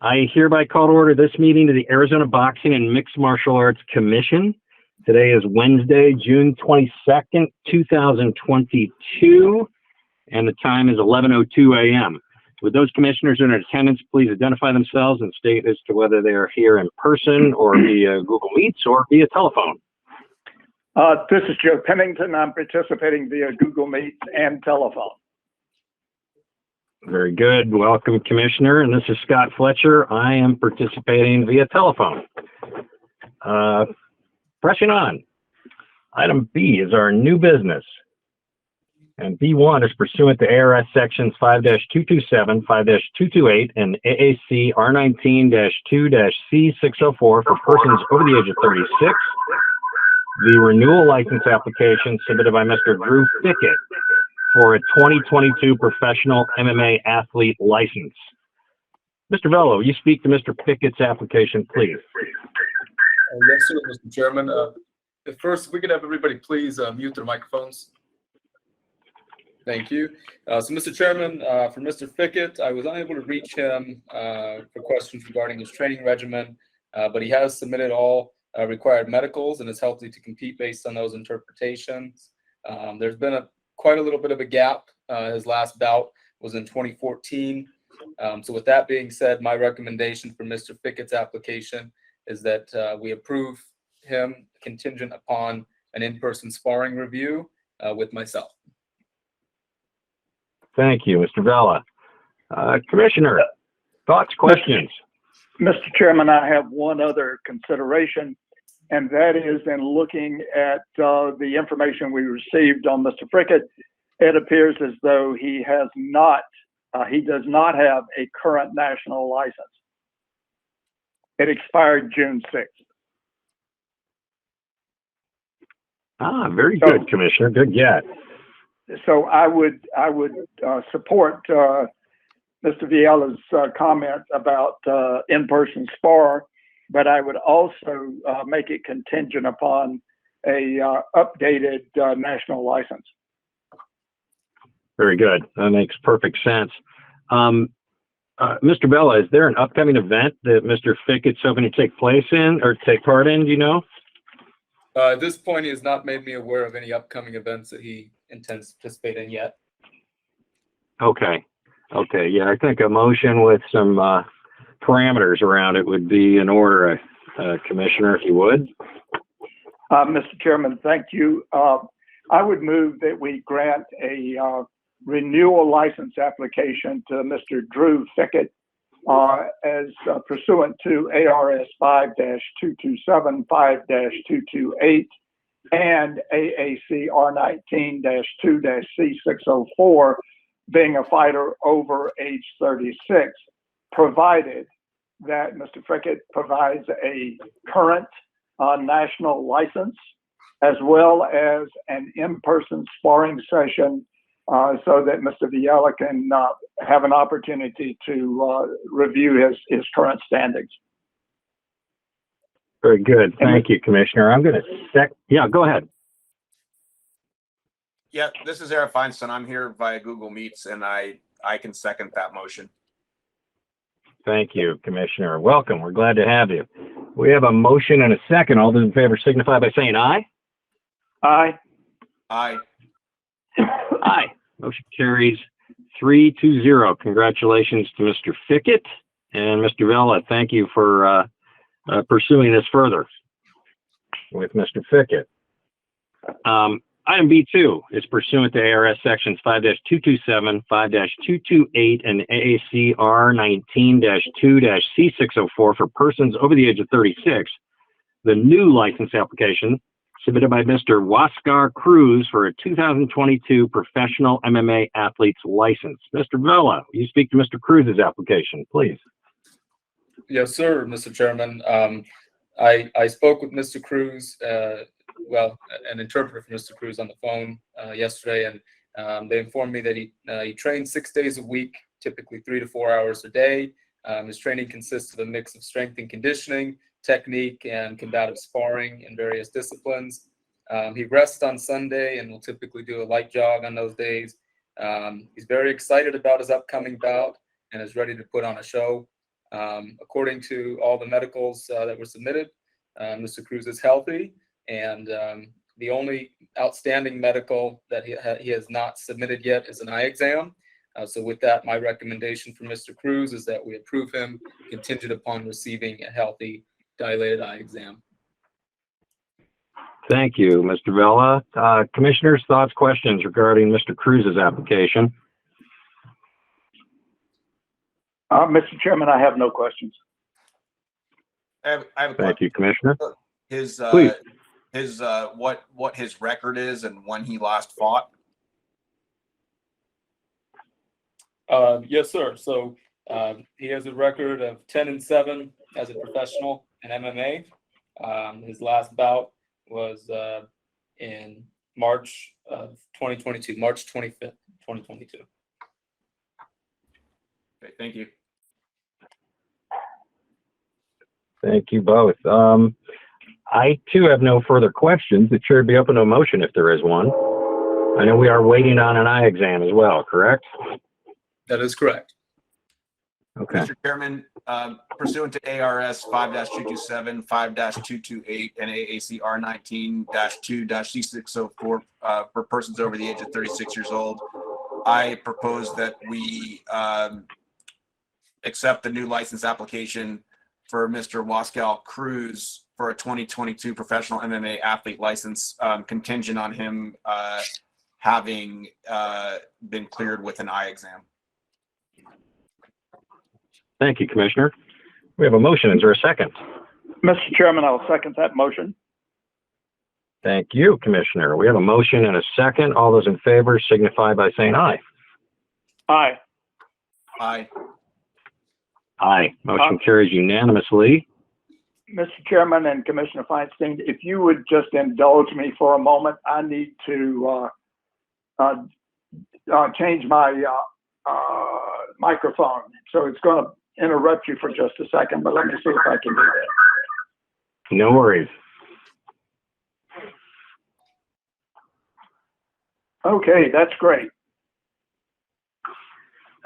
I hereby call to order this meeting to the Arizona Boxing and Mixed Martial Arts Commission. Today is Wednesday, June 22nd, 2022, and the time is 11:02 a.m. Would those commissioners in attendance please identify themselves and state as to whether they are here in person or via Google Meets or via telephone? This is Joe Pennington. I'm participating via Google Meets and telephone. Very good. Welcome, Commissioner. And this is Scott Fletcher. I am participating via telephone. Pressing on. Item B is our new business. And B1 is pursuant to ARS Sections 5-227, 5-228, and AAC R19-2-C604 for persons over the age of 36. The renewal license application submitted by Mr. Drew Fickett for a 2022 Professional MMA Athlete license. Mr. Barro, will you speak to Mr. Fickett's application, please? Yes, sir, Mr. Chairman. First, if we could have everybody please mute their microphones. Thank you. So, Mr. Chairman, for Mr. Fickett, I was unable to reach him for questions regarding his training regimen, but he has submitted all required medicals and is healthy to compete based on those interpretations. There's been quite a little bit of a gap. His last bout was in 2014. So with that being said, my recommendation for Mr. Fickett's application is that we approve him contingent upon an in-person sparring review with myself. Thank you, Mr. Vela. Commissioner, thoughts, questions? Mr. Chairman, I have one other consideration, and that is in looking at the information we received on Mr. Fickett, it appears as though he does not have a current national license. It expired June 6th. Very good, Commissioner. Good get. So I would support Mr. Viela's comment about in-person spar, but I would also make it contingent upon a updated national license. Very good. That makes perfect sense. Mr. Bella, is there an upcoming event that Mr. Fickett's hoping to take part in? Do you know? At this point, he has not made me aware of any upcoming events that he intends to participate in yet. Okay. Yeah, I think a motion with some parameters around it would be in order, Commissioner, if you would. Mr. Chairman, thank you. I would move that we grant a renewal license application to Mr. Drew Fickett as pursuant to ARS 5-227, 5-228, and AAC R19-2-C604, being a fighter over age 36, provided that Mr. Fickett provides a current national license as well as an in-person sparring session so that Mr. Viela can have an opportunity to review his current standings. Very good. Thank you, Commissioner. I'm going to yeah, go ahead. Yeah, this is Eric Feinstein. I'm here via Google Meets, and I can second that motion. Thank you, Commissioner. Welcome. We're glad to have you. We have a motion and a second. All those in favor signify by saying aye. Aye. Aye. Aye. Motion carries 3-0. Congratulations to Mr. Fickett and Mr. Vela. Thank you for pursuing this further with Mr. Fickett. Item B2 is pursuant to ARS Sections 5-227, 5-228, and AAC R19-2-C604 for persons over the age of 36. The new license application submitted by Mr. Wascar Cruz for a 2022 Professional MMA Athlete's license. Mr. Vela, will you speak to Mr. Cruz's application, please? Yes, sir, Mr. Chairman. I spoke with Mr. Cruz, an interpreter for Mr. Cruz on the phone yesterday, and they informed me that he trains 6 days a week, typically 3 to 4 hours a day. His training consists of a mix of strength and conditioning, technique, and combative sparring in various disciplines. He rests on Sunday and will typically do a light jog on those days. He's very excited about his upcoming bout and is ready to put on a show. According to all the medicals that were submitted, Mr. Cruz is healthy, and the only outstanding medical that he has not submitted yet is an eye exam. So with that, my recommendation for Mr. Cruz is that we approve him contingent upon receiving a healthy dilated eye exam. Thank you, Mr. Vella. Commissioners, thoughts, questions regarding Mr. Cruz's application? Mr. Chairman, I have no questions. I have a Thank you, Commissioner. His Please. What his record is and when he last fought. Yes, sir. So he has a record of 10-7 as a professional in MMA. His last bout was in March of 2022, March 25th, 2022. Okay, thank you. Thank you both. I, too, have no further questions. The chair would be open to a motion if there is one. I know we are waiting on an eye exam as well, correct? That is correct. Okay. Mr. Chairman, pursuant to ARS 5-227, 5-228, and AACR 19-2-C604 for persons over the age of 36 years old, I propose that we accept the new license application for Mr. Wascar Cruz for a 2022 professional MMA athlete license, contingent on him having been cleared with an eye exam. Thank you, Commissioner. We have a motion. Is there a second? Mr. Chairman, I'll second that motion. Thank you, Commissioner. We have a motion and a second. All those in favor signify by saying aye. Aye. Aye. Aye. Motion carries unanimously. Mr. Chairman and Commissioner Feinstein, if you would just indulge me for a moment, I need to change my microphone. So it's going to interrupt you for just a second, but let me see if I can do that. No worries. Okay, that's great.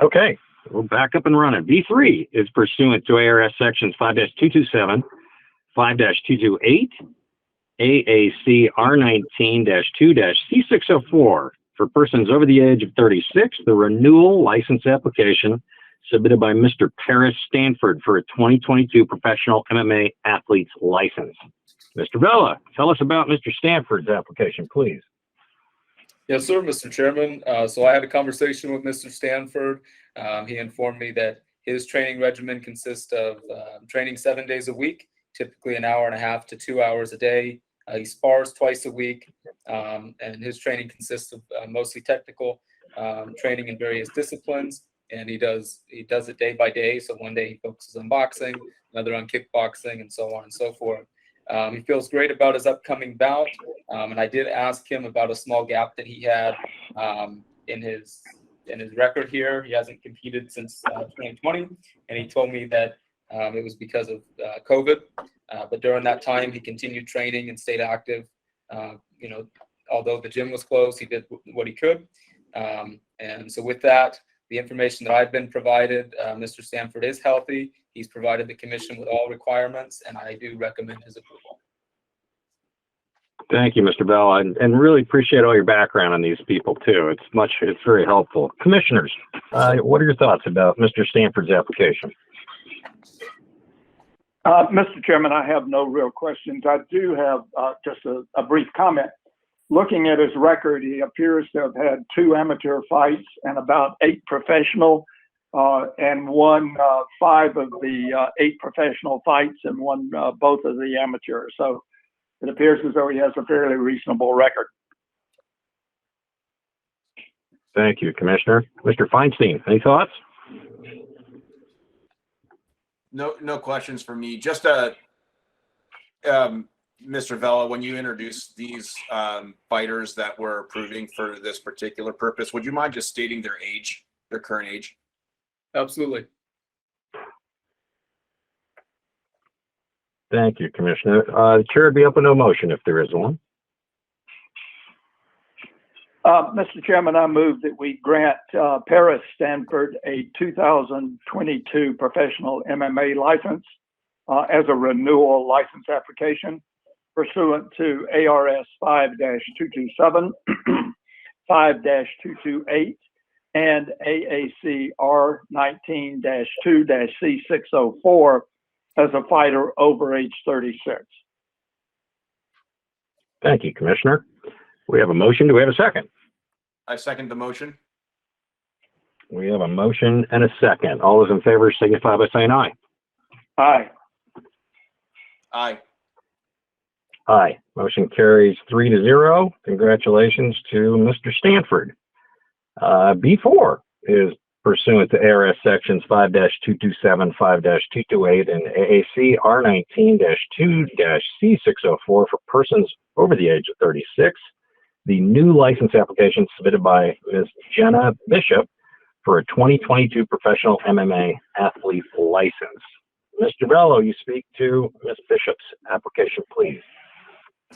Okay, we're back up and running. B3 is pursuant to ARS sections 5-227, 5-228, AAC R19-2-C604 for persons over the age of 36, the renewal license application submitted by Mr. Paris Stanford for a 2022 professional MMA athlete's license. Mr. Vella, tell us about Mr. Stanford's application, please. Yes, sir, Mr. Chairman. So I had a conversation with Mr. Stanford. He informed me that his training regimen consists of training 7 days a week, typically an hour and a half to 2 hours a day. He spars twice a week, and his training consists of mostly technical training in various disciplines. And he does it day by day. So one day he focuses on boxing, another on kickboxing, and so on and so forth. He feels great about his upcoming bout, and I did ask him about a small gap that he had in his record here. He hasn't competed since 2020, and he told me that it was because of COVID. But during that time, he continued training and stayed active. Although the gym was closed, he did what he could. And so with that, the information that I've been provided, Mr. Stanford is healthy. He's provided the commission with all requirements, and I do recommend his approval. Thank you, Mr. Bell, and really appreciate all your background on these people too. It's very helpful. Commissioners, what are your thoughts about Mr. Stanford's application? Mr. Chairman, I have no real questions. I do have just a brief comment. Looking at his record, he appears to have had 2 amateur fights and about 8 professional, and won 5 of the 8 professional fights and won both of the amateurs. So it appears as though he has a fairly reasonable record. Thank you, Commissioner. Mr. Feinstein, any thoughts? No questions for me. Just Mr. Vella, when you introduced these fighters that we're approving for this particular purpose, would you mind just stating their age, their current age? Absolutely. Thank you, Commissioner. The chair would be open to a motion if there is one. Mr. Chairman, I move that we grant Paris Stanford a 2022 professional MMA license as a renewal license application pursuant to ARS 5-227, 5-228, and AAC R19-2-C604 as a fighter over age 36. Thank you, Commissioner. We have a motion. Do we have a second? I second the motion. We have a motion and a second. All those in favor signify by saying aye. Aye. Aye. Aye. Motion carries 3-0. Congratulations to Mr. Stanford. B4 is pursuant to ARS sections 5-227, 5-228, and AAC R19-2-C604 for persons over the age of 36. The new license application submitted by Ms. Jena Bishop for a 2022 professional MMA athlete license. Mr. Barro, you speak to Ms. Bishop's application, please.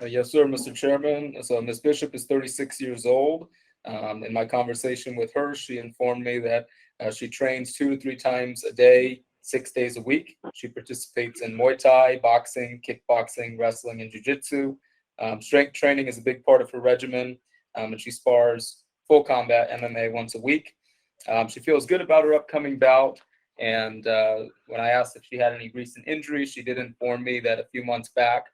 Yes, sir, Mr. Chairman. So Ms. Bishop is 36 years old. In my conversation with her, she informed me that she trains 2 to 3 times a day, 6 days a week. She participates in Muay Thai, boxing, kickboxing, wrestling, and jiu-jitsu. Strength training is a big part of her regimen, and she spars full combat MMA once a week. She feels good about her upcoming bout, and when I asked if she had any recent injuries, she did inform me that a few months back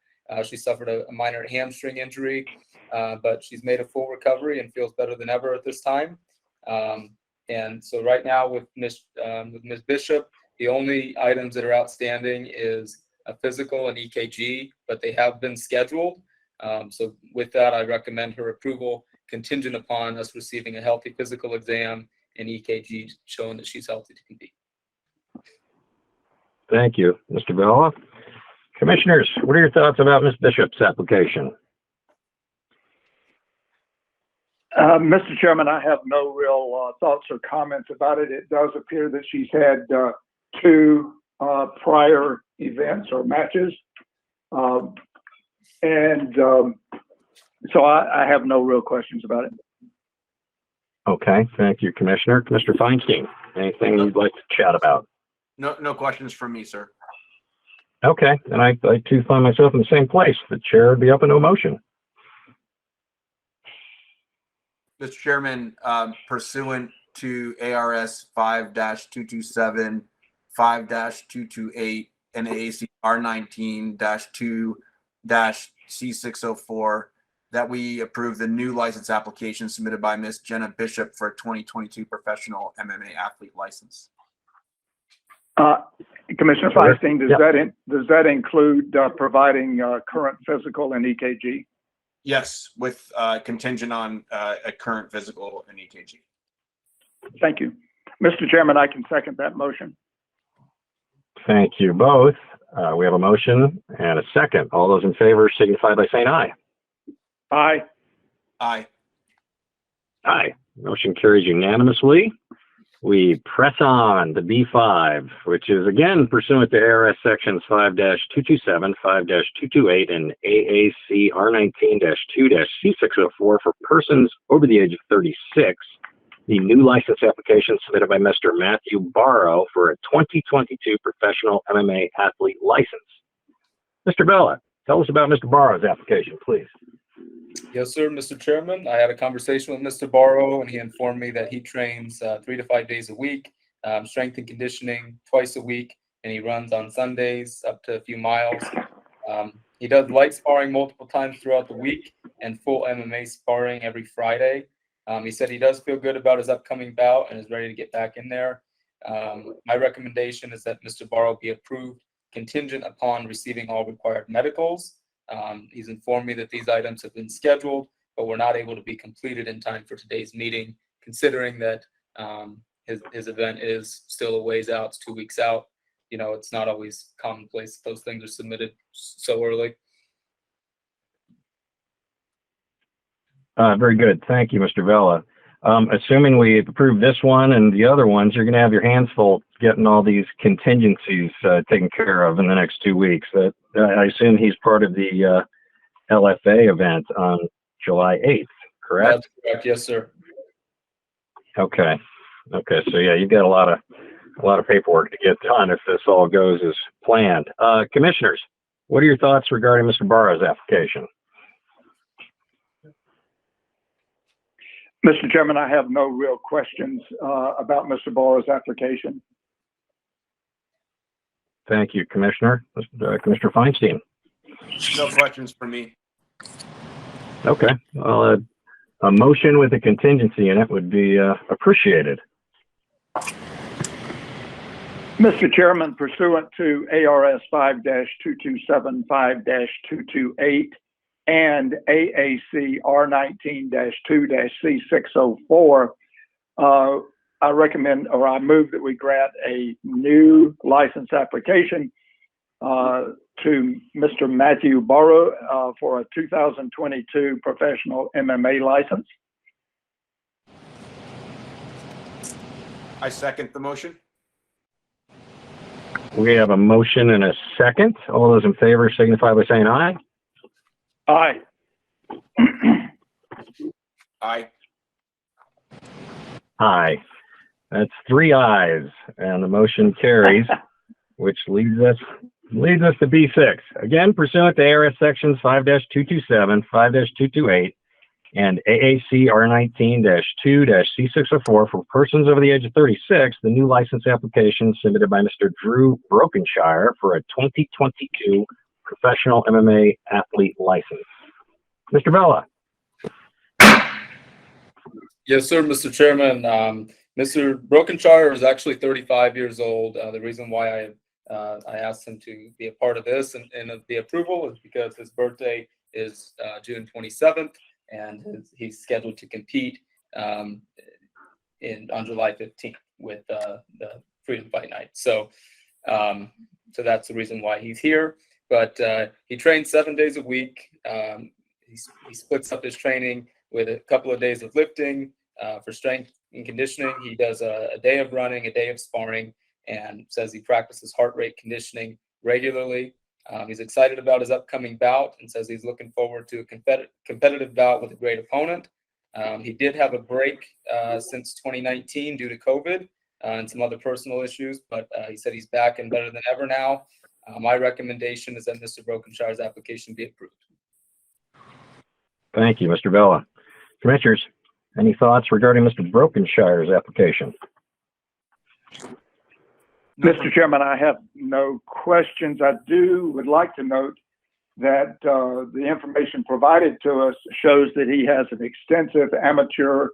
she suffered a minor hamstring injury, but she's made a full recovery and feels better than ever at this time. And so right now with Ms. Bishop, the only items that are outstanding is a physical and EKG, but they have been scheduled. So with that, I recommend her approval contingent upon us receiving a healthy physical exam and EKG showing that she's healthy to compete. Thank you, Mr. Barro. Commissioners, what are your thoughts about Ms. Bishop's application? Mr. Chairman, I have no real thoughts or comments about it. It does appear that she's had 2 prior events or matches. So I have no real questions about it. Okay, thank you, Commissioner. Mr. Feinstein, anything you'd like to chat about? No questions from me, sir. Okay, and I too find myself in the same place. The chair would be open to a motion. Mr. Chairman, pursuant to ARS 5-227, 5-228, and AAC R19-2-C604, that we approve the new license application submitted by Ms. Jena Bishop for a 2022 professional MMA athlete license. Commissioner Feinstein, does that include providing current physical and EKG? Yes, with contingent on a current physical and EKG. Thank you. Mr. Chairman, I can second that motion. Thank you both. We have a motion and a second. All those in favor signify by saying aye. Aye. Aye. Aye. Motion carries unanimously. We press on to B5, which is again pursuant to ARS sections 5-227, 5-228, and AAC R19-2-C604 for persons over the age of 36. The new license application submitted by Mr. Matthew Barro for a 2022 professional MMA athlete license. Mr. Bella, tell us about Mr. Barro's application, please. Yes, sir, Mr. Chairman. I had a conversation with Mr. Barro, and he informed me that he trains 3 to 5 days a week, strength and conditioning twice a week, and he runs on Sundays up to a few miles. He does light sparring multiple times throughout the week and full MMA sparring every Friday. He said he does feel good about his upcoming bout and is ready to get back in there. My recommendation is that Mr. Barro be approved contingent upon receiving all required medicals. He's informed me that these items have been scheduled, but were not able to be completed in time for today's meeting, considering that his event is still a ways out, it's 2 weeks out. You know, it's not always commonplace that those things are submitted so early. Very good. Thank you, Mr. Vella. Assuming we approve this one and the other ones, you're going to have your hands full getting all these contingencies taken care of in the next 2 weeks. I assume he's part of the LFA event on July 8th, correct? That's correct. Yes, sir. Okay. Okay. So yeah, you've got a lot of paperwork to get done if this all goes as planned. Commissioners, what are your thoughts regarding Mr. Barro's application? Mr. Chairman, I have no real questions about Mr. Barro's application. Thank you, Commissioner. Commissioner Feinstein. No questions for me. Okay. Well, a motion with a contingency in it would be appreciated. Mr. Chairman, pursuant to ARS 5-2275-228 and AAC R19-2-C604, I recommend, or I move that we grant a new license application to Mr. Matthew Barro for a 2022 professional MMA license. I second the motion. We have a motion and a second. All those in favor signify by saying aye. Aye. Aye. Aye. That's 3 ayes, and the motion carries, which leads us to B6. Again, pursuant to ARS sections 5-227, 5-228, and AAC R19-2-C604 for persons over the age of 36, the new license application submitted by Mr. Drew Brokenshire for a 2022 professional MMA athlete license. Mr. Bella. Yes, sir, Mr. Chairman. Mr. Brokenshire is actually 35 years old. The reason why I asked him to be a part of this and of the approval is because his birthday is June 27th, and he's scheduled to compete on July 15th with the Freedom Fight Night. So that's the reason why he's here. But he trains 7 days a week. He splits up his training with a couple of days of lifting for strength and conditioning. He does a day of running, a day of sparring, and says he practices heart rate conditioning regularly. He's excited about his upcoming bout and says he's looking forward to a competitive bout with a great opponent. He did have a break since 2019 due to COVID and some other personal issues, but he said he's back and better than ever now. My recommendation is that Mr. Brokenshire's application be approved. Thank you, Mr. Bella. Commissioners, any thoughts regarding Mr. Brokenshire's application? Mr. Chairman, I have no questions. I would like to note that the information provided to us shows that he has an extensive amateur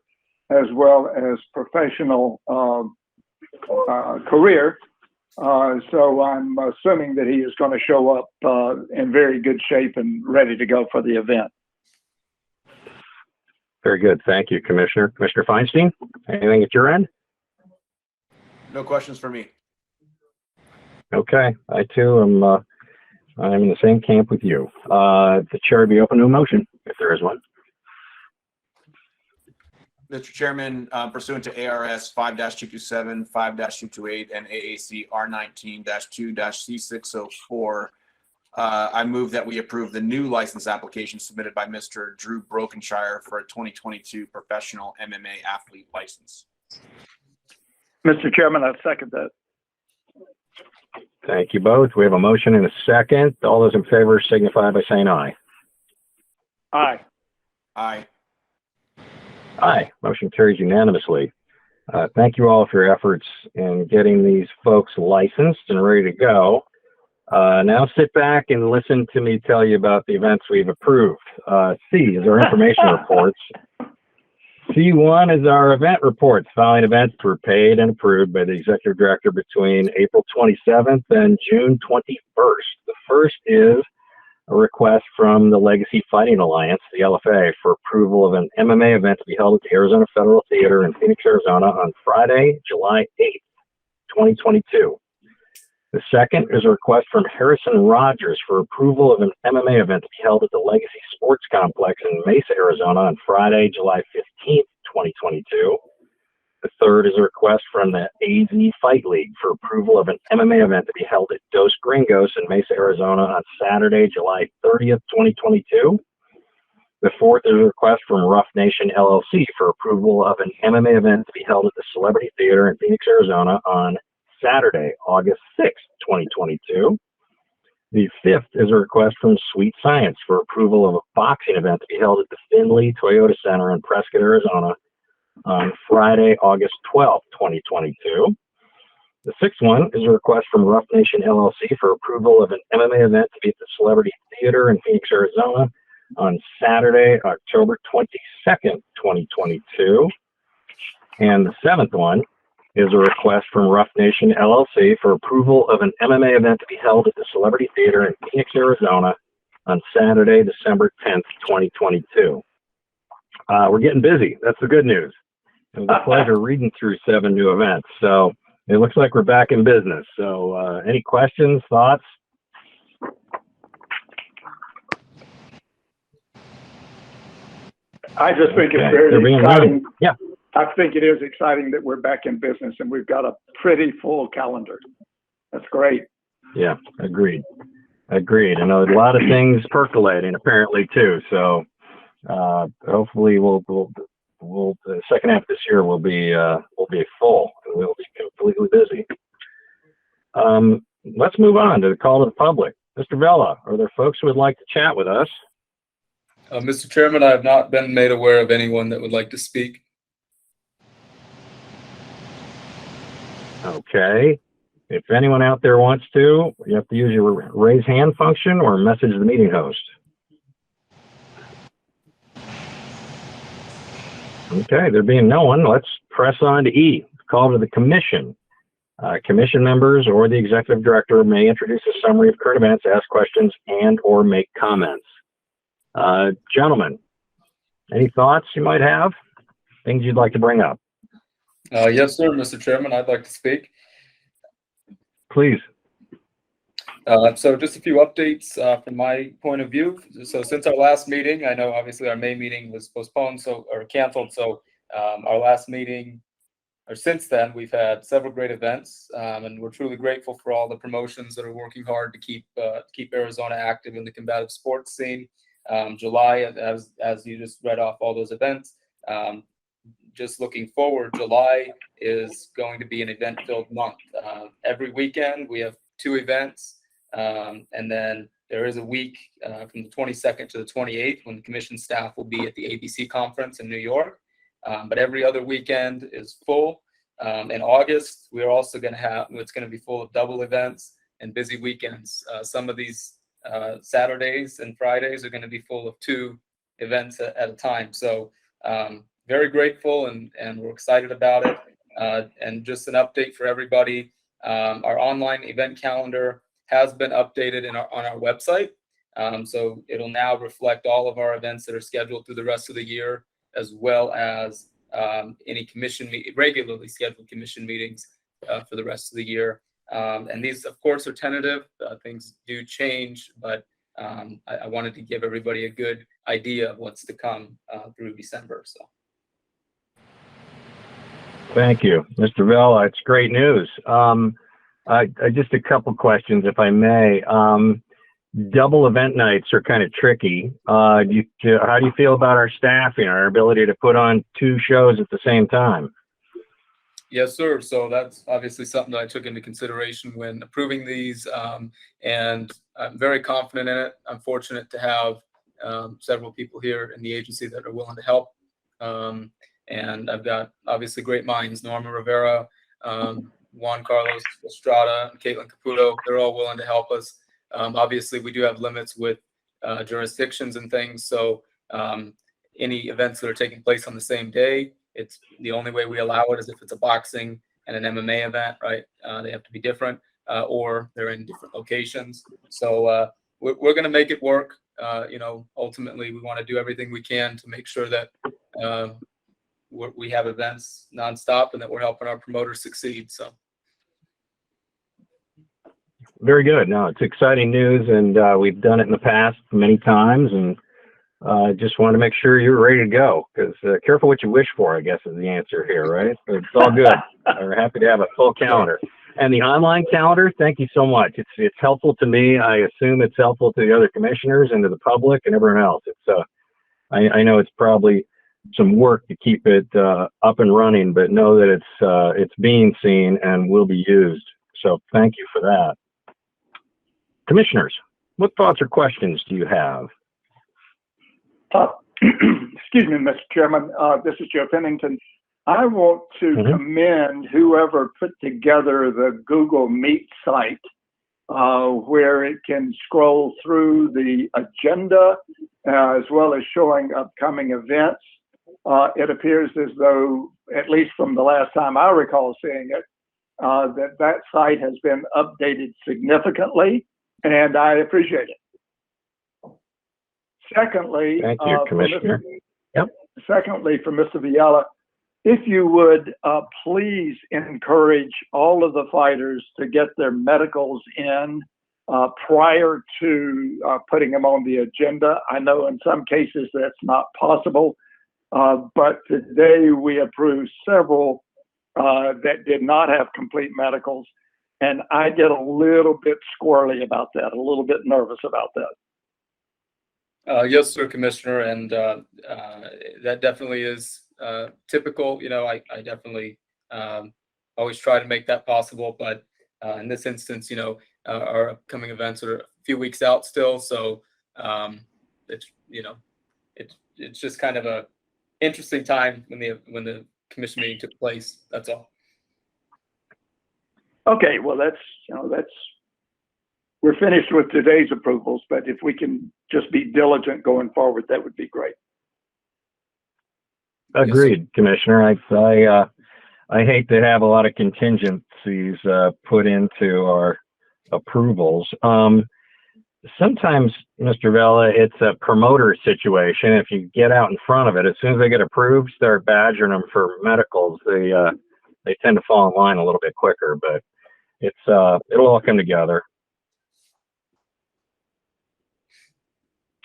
as well as professional career. So I'm assuming that he is going to show up in very good shape and ready to go for the event. Very good. Thank you, Commissioner. Commissioner Feinstein, anything at your end? No questions for me. Okay. I, too, am I'm in the same camp with you. The chair would be open to a motion, if there is one. Mr. Chairman, pursuant to ARS 5-227, 5-228, and AAC R19-2-C604, I move that we approve the new license application submitted by Mr. Drew Brokenshire for a 2022 professional MMA athlete license. Mr. Chairman, I second that. Thank you both. We have a motion and a second. All those in favor signify by saying aye. Aye. Aye. Aye. Motion carries unanimously. Thank you all for your efforts in getting these folks licensed and ready to go. Now sit back and listen to me tell you about the events we've approved. C is our information reports. C1 is our event reports. Following events were paid and approved by the executive director between April 27th and June 21st. The first is a request from the Legacy Fighting Alliance, the LFA, for approval of an MMA event to be held at the Arizona Federal Theater in Phoenix, Arizona on Friday, July 8th, 2022. The second is a request from Harrison Rogers for approval of an MMA event to be held at the Legacy Sports Complex in Mesa, Arizona on Friday, July 15th, 2022. The third is a request from the AZ Fight League for approval of an MMA event to be held at Dos Gringos in Mesa, Arizona on Saturday, July 30th, 2022. The fourth is a request from Rough Nation LLC for approval of an MMA event to be held at the Celebrity Theater in Phoenix, Arizona on Saturday, August 6th, 2022. The fifth is a request from Sweet Science for approval of a boxing event to be held at the Findlay Toyota Center in Prescott, Arizona on Friday, August 12th, 2022. The sixth one is a request from Rough Nation LLC for approval of an MMA event to be at the Celebrity Theater in Phoenix, Arizona on Saturday, October 22nd, 2022. And the seventh one is a request from Rough Nation LLC for approval of an MMA event to be held at the Celebrity Theater in Phoenix, Arizona on Saturday, December 10th, 2022. We're getting busy. That's the good news. It was a pleasure reading through 7 new events. So it looks like we're back in business. So any questions, thoughts? I just think it's very exciting. Yeah. I think it is exciting that we're back in business and we've got a pretty full calendar. That's great. Yeah, agreed. I know a lot of things percolating apparently too. So hopefully the second half of this year will be full and we'll be completely busy. Let's move on to the call to the public. Mr. Vella, are there folks who would like to chat with us? Mr. Chairman, I have not been made aware of anyone that would like to speak. Okay. If anyone out there wants to, you have to use your raise hand function or message the meeting host. Okay, there being no one, let's press on to E, call to the commission. Commission members or the executive director may introduce a summary of current events, ask questions, and or make comments. Gentlemen, any thoughts you might have? Things you'd like to bring up? Yes, sir, Mr. Chairman, I'd like to speak. Please. So just a few updates from my point of view. So since our last meeting, I know obviously our May meeting was postponed or canceled. So our last meeting, or since then, we've had several great events, and we're truly grateful for all the promotions that are working hard to keep Arizona active in the combative sports scene. July, as you just read off all those events, just looking forward, July is going to be an event-filled month. Every weekend we have 2 events, and then there is a week from the 22nd to the 28th when the commission staff will be at the ABC conference in New York. But every other weekend is full. In August, we're also going to have, it's going to be full of double events and busy weekends. Some of these Saturdays and Fridays are going to be full of 2 events at a time. So very grateful and we're excited about it. And just an update for everybody. Our online event calendar has been updated on our website. So it'll now reflect all of our events that are scheduled through the rest of the year, as well as any regularly scheduled commission meetings for the rest of the year. And these, of course, are tentative. Things do change, but I wanted to give everybody a good idea of what's to come through December. So. Thank you, Mr. Vella. It's great news. Just a couple questions, if I may. Double event nights are kind of tricky. How do you feel about our staffing, our ability to put on 2 shows at the same time? Yes, sir. So that's obviously something that I took into consideration when approving these, and I'm very confident in it. I'm fortunate to have several people here in the agency that are willing to help. And I've got obviously great minds, Norma Rivera, Juan Carlos Estrada, and Caitlin Caputo. They're all willing to help us. Obviously, we do have limits with jurisdictions and things. So any events that are taking place on the same day, it's the only way we allow it is if it's a boxing and an MMA event, right? They have to be different, or they're in different locations. So we're going to make it work. Ultimately, we want to do everything we can to make sure that we have events nonstop and that we're helping our promoters succeed. So. Very good. No, it's exciting news, and we've done it in the past many times, and just want to make sure you're ready to go, because careful what you wish for, I guess, is the answer here, right? But it's all good. We're happy to have a full calendar. And the online calendar, thank you so much. It's helpful to me. I assume it's helpful to the other commissioners and to the public and everyone else. I know it's probably some work to keep it up and running, but know that it's being seen and will be used. So thank you for that. Commissioners, what thoughts or questions do you have? Excuse me, Mr. Chairman. This is Joe Pennington. I want to commend whoever put together the Google Meet site, where it can scroll through the agenda as well as showing upcoming events. It appears as though, at least from the last time I recall seeing it, that site has been updated significantly, and I appreciate it. Secondly, thank you, Commissioner. Secondly, for Mr. Villela, if you would please encourage all of the fighters to get their medicals in prior to putting them on the agenda. I know in some cases that's not possible, but today we approved several that did not have complete medicals, and I get a little bit squirrely about that, a little bit nervous about that. Yes, sir, Commissioner, and that definitely is typical. You know, I definitely always try to make that possible, but in this instance, you know, our upcoming events are a few weeks out still, so it's, you know, it's just kind of a interesting time when the commission meeting took place. That's all. Okay, well, we're finished with today's approvals, but if we can just be diligent going forward, that would be great. Agreed, yes, Commissioner. I hate to have a lot of contingencies put into our approvals. Sometimes, Mr. Vela, it's a promoter situation. If you get out in front of it, as soon as they get approved, start badgering them for medicals, they tend to fall in line a little bit quicker. But it'll all come together.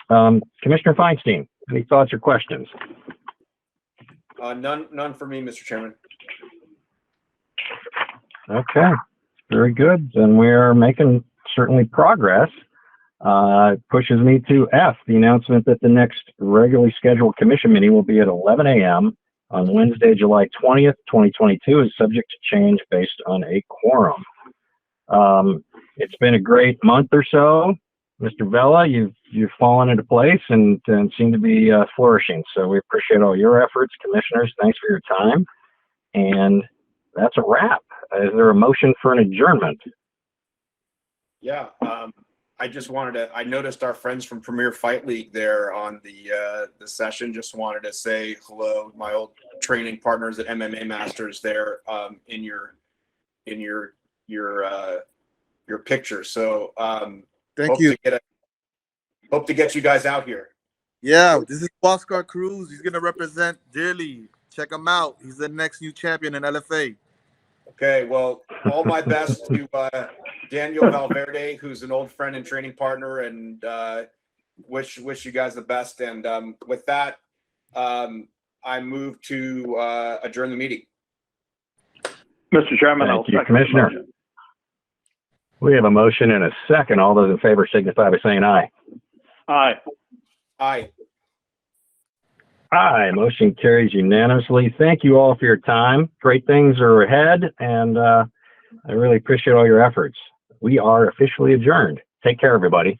Commissioner Feinstein, any thoughts or questions? None for me, Mr. Chairman. Okay, very good. Then we're making certainly progress. It pushes me to F, the announcement that the next regularly scheduled commission meeting will be at 11 a.m. on Wednesday, July 20th, 2022, is subject to change based on a quorum. It's been a great month or so. Mr. Vela, you've fallen into place and seem to be flourishing. So we appreciate all your efforts. Commissioners, thanks for your time. And that's a wrap. Is there a motion for an adjournment? Yeah, I just wanted to, I noticed our friends from Premier Fight League there on the session. Just wanted to say hello, my old training partners at MMA Masters there in your picture. So thank you. Hope to get you guys out here. Yeah, this is Wascar Cruz. He's going to represent dearly. Check him out. He's the next new champion in LFA. Okay, well, all my best to Daniel Valverde, who's an old friend and training partner, and wish you guys the best. And with that, I move to adjourn the meeting. Mr. Chairman, thank you, Commissioner. We have a motion and a second. All those in favor signify by saying aye. Aye. Aye. Aye. Motion carries unanimously. Thank you all for your time. Great things are ahead, and I really appreciate all your efforts. We are officially adjourned. Take care, everybody.